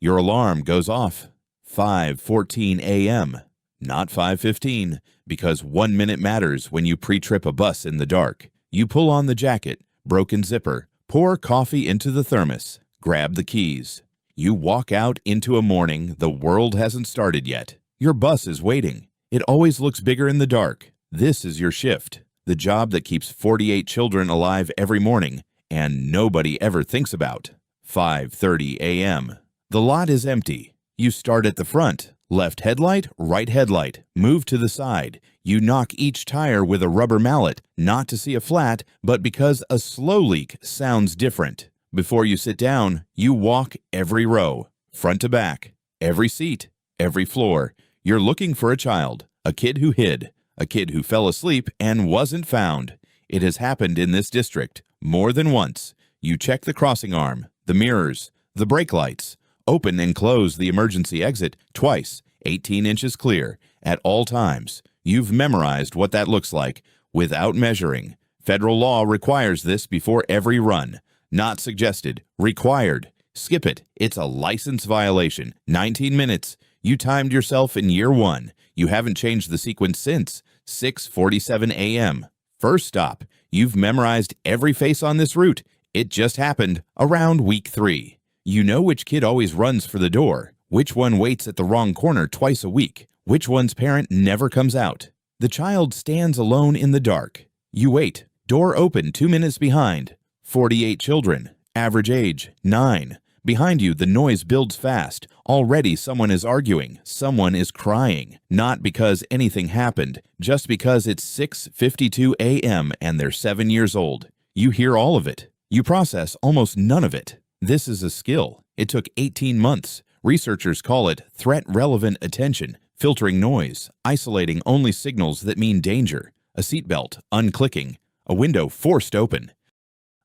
Your alarm goes off. 5:14 a.m., not 5:15, because 1 minute matters when you pre-trip a bus in the dark. You pull on the jacket, broken zipper, pour coffee into the thermos, grab the keys. You walk out into a morning the world hasn't started yet. Your bus is waiting. It always looks bigger in the dark. This is your shift, the job that keeps 48 children alive every morning, and nobody ever thinks about. 5:30 a.m. The lot is empty. You start at the front. Left headlight, right headlight. Move to the side. You knock each tire with a rubber mallet, not to see a flat, but because a slow leak sounds different. Before you sit down, you walk every row, front to back, every seat, every floor. You're looking for a child, a kid who hid, a kid who fell asleep and wasn't found. It has happened in this district more than once. You check the crossing arm, the mirrors, the brake lights. Open and close the emergency exit twice, 18 inches clear, at all times. You've memorized what that looks like without measuring. Federal law requires this before every run. Not suggested, required. Skip it. It's a license violation. 19 minutes. You timed yourself in year 1. You haven't changed the sequence since. 6:47 a.m. First stop. You've memorized every face on this route. It just happened around week 3. You know which kid always runs for the door, which one waits at the wrong corner twice a week, which one's parent never comes out. The child stands alone in the dark. You wait. Door open 2 minutes behind. 48 children. Average age, 9. Behind you, the noise builds fast. Already someone is arguing. Someone is crying. Not because anything happened, just because it's 6:52 a.m. and they're 7 years old. You hear all of it. You process almost none of it. This is a skill. It took 18 months. Researchers call it threat-relevant attention, filtering noise, isolating only signals that mean danger, a seatbelt unclicking, a window forced open,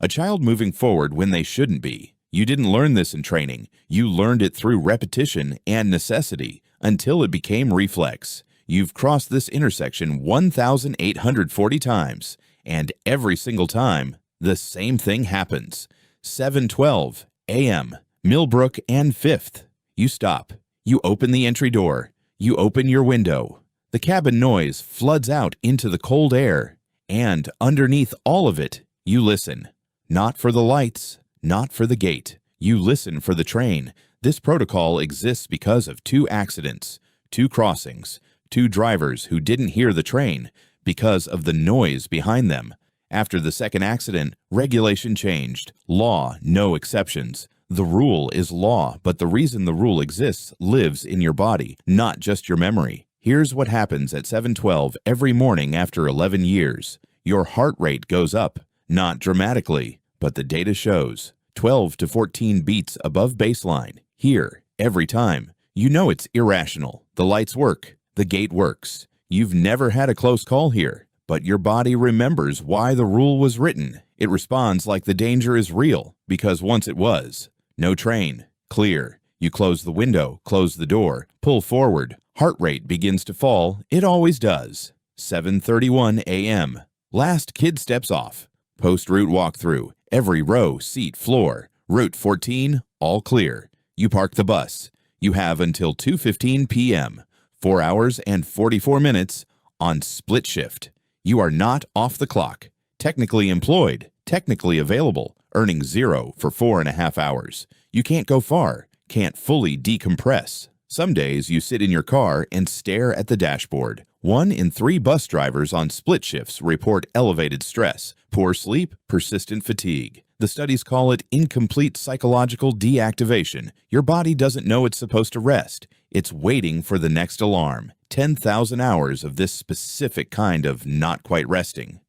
a child moving forward when they shouldn't be. You didn't learn this in training. You learned it through repetition and necessity until it became reflex. You've crossed this intersection 1,840 times, and every single time, the same thing happens. 7:12 a.m., Millbrook and 5th. You stop. You open the entry door. You open your window. The cabin noise floods out into the cold air. And underneath all of it, you listen. Not for the lights, not for the gate. You listen for the train. This protocol exists because of 2 accidents, 2 crossings, 2 drivers who didn't hear the train because of the noise behind them. After the second accident, regulation changed. Law, no exceptions. The rule is law, but the reason the rule exists lives in your body, not just your memory. Here's what happens at 7:12 every morning after 11 years. Your heart rate goes up, not dramatically, but the data shows 12 to 14 beats above baseline. Here, every time. You know it's irrational. The lights work. The gate works. You've never had a close call here. But your body remembers why the rule was written. It responds like the danger is real, because once it was. No train. Clear. You close the window, close the door, pull forward. Heart rate begins to fall. It always does. 7:31 a.m. Last kid steps off. Post-route walkthrough. Every row, seat, floor. Route 14, all clear. You park the bus. You have until 2:15 p.m. 4 hours and 44 minutes on split shift. You are not off the clock, technically employed, technically available, earning 0 for 4.5 hours. You can't go far, can't fully decompress. Some days you sit in your car and stare at the dashboard. 1 in 3 bus drivers on split shifts report elevated stress, poor sleep, persistent fatigue. The studies call it incomplete psychological deactivation. Your body doesn't know it's supposed to rest. It's waiting for the next alarm. 10,000 hours of this specific kind of not quite resting.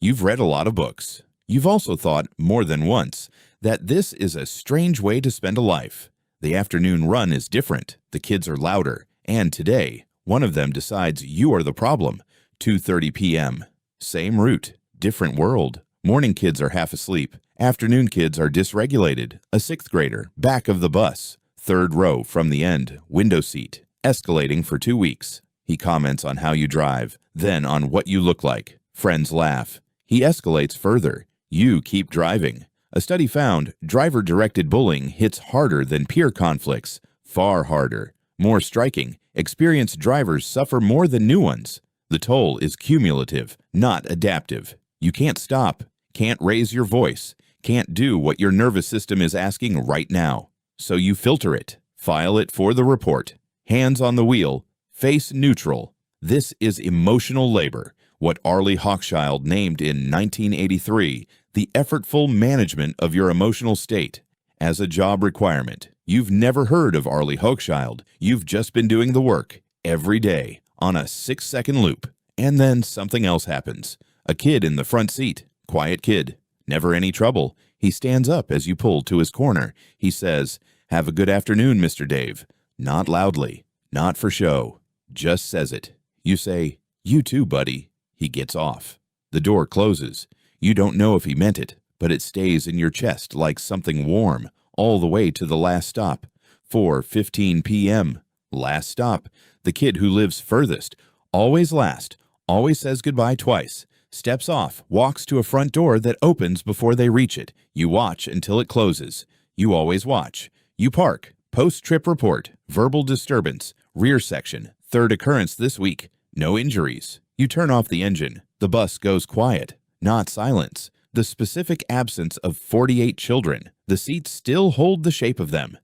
You've read a lot of books. You've also thought, more than once, that this is a strange way to spend a life. The afternoon run is different. The kids are louder. And today, one of them decides you are the problem. 2:30 p.m. Same route, different world. Morning kids are half asleep. Afternoon kids are dysregulated. A 6th grader, back of the bus. 3rd row from the end, window seat. Escalating for 2 weeks. He comments on how you drive, then on what you look like. Friends laugh. He escalates further. You keep driving. A study found driver-directed bullying hits harder than peer conflicts, far harder. More striking, experienced drivers suffer more than new ones. The toll is cumulative, not adaptive. You can't stop, can't raise your voice, can't do what your nervous system is asking right now. So you filter it, file it for the report. Hands on the wheel, face neutral. This is emotional labor, what Arlie Hochschild named in 1983 the effortful management of your emotional state. As a job requirement, you've never heard of Arlie Hochschild. You've just been doing the work every day on a 6-second loop. And then something else happens. A kid in the front seat, quiet kid, never any trouble. He stands up as you pull to his corner. He says, "Have a good afternoon, Mr. Dave." Not loudly, not for show, just says it. You say, "You too, buddy." He gets off. The door closes. You don't know if he meant it, but it stays in your chest like something warm all the way to the last stop. 4:15 p.m. Last stop. The kid who lives furthest, always last, always says goodbye twice, steps off, walks to a front door that opens before they reach it. You watch until it closes. You always watch. You park. Post-trip report. Verbal disturbance. Rear section. Third occurrence this week. No injuries. You turn off the engine. The bus goes quiet. Not silence. The specific absence of 48 children. The seats still hold the shape of them.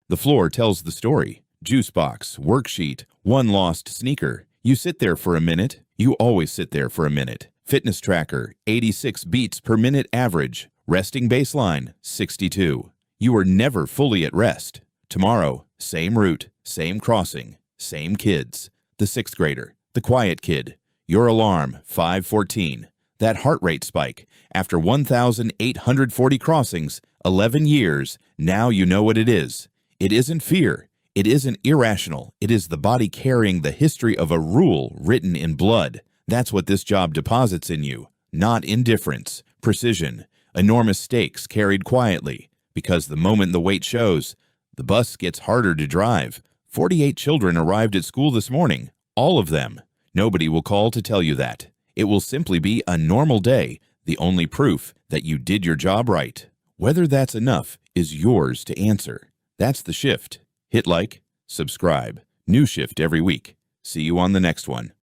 The floor tells the story. Juice box, worksheet, one lost sneaker. You sit there for a minute. You always sit there for a minute. Fitness tracker, 86 beats per minute average. Resting baseline, 62. You are never fully at rest. Tomorrow, same route, same crossing, same kids. The 6th grader, the quiet kid. Your alarm, 5:14. That heart rate spike. After 1,840 crossings, 11 years, now you know what it is. It isn't fear. It isn't irrational. It is the body carrying the history of a rule written in blood. That's what this job deposits in you. Not indifference, precision, enormous stakes carried quietly. Because the moment the weight shows, the bus gets harder to drive. 48 children arrived at school this morning. All of them. Nobody will call to tell you that. It will simply be a normal day, the only proof that you did your job right. Whether that's enough is yours to answer. That's The Shift. Hit like, subscribe. New shift every week. See you on the next one.